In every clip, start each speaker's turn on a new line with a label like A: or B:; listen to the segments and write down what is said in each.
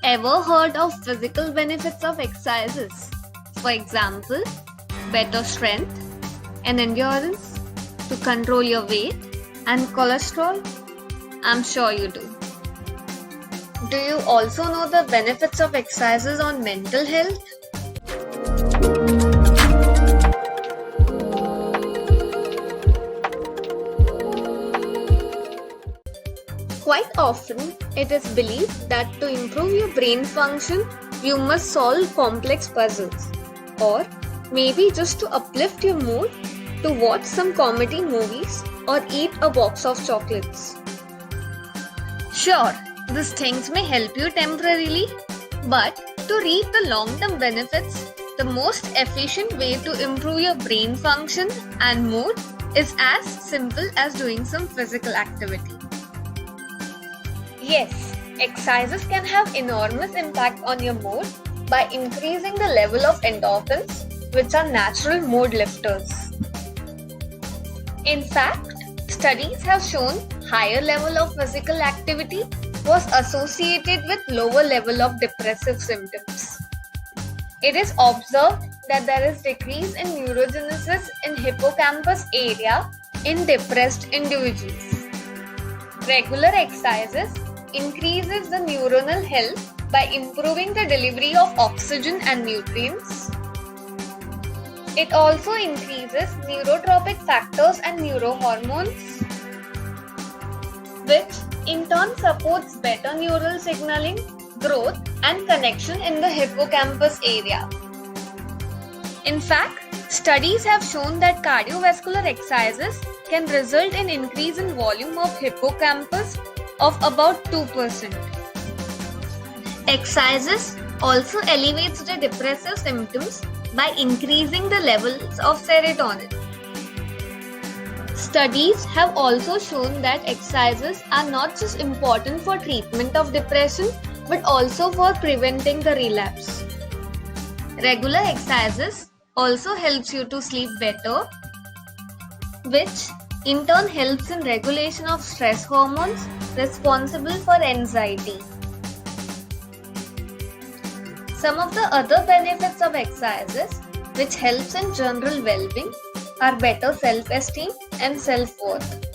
A: Ever heard of physical benefits of exercises? For example, better strength and endurance to control your weight and cholesterol? I'm sure you do. Do you also know the benefits of exercises on mental health? Quite often, it is believed that to improve your brain function, you must solve complex puzzles, or maybe just to uplift your mood, to watch some comedy movies or eat a box of chocolates. Sure, these things may help you temporarily, but to reap the long-term benefits, the most efficient way to improve your brain function and mood is as simple as doing some physical activity. Yes, exercises can have enormous impact on your mood by increasing the level of endorphins, which are natural mood lifters. In fact, studies have shown higher level of physical activity was associated with lower level of depressive symptoms. It is observed that there is decrease in neurogenesis in hippocampus area in depressed individuals. Regular exercises increases the neuronal health by improving the delivery of oxygen and nutrients. It also increases neurotropic factors and neurohormones, which in turn supports better neural signaling, growth, and connection in the hippocampus area. In fact, studies have shown that cardiovascular exercises can result in increase in volume of hippocampus of about 2%. Exercises also elevates the depressive symptoms by increasing the levels of serotonin. Studies have also shown that exercises are not just important for treatment of depression but also for preventing the relapse. Regular exercises also helps you to sleep better, which in turn helps in regulation of stress hormones responsible for anxiety. Some of the other benefits of exercises which helps in general well-being are better self-esteem and self-worth.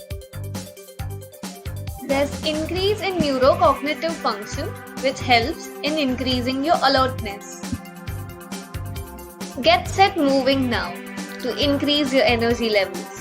A: There's increase in neurocognitive function which helps in increasing your alertness. Get set moving now to increase your energy levels.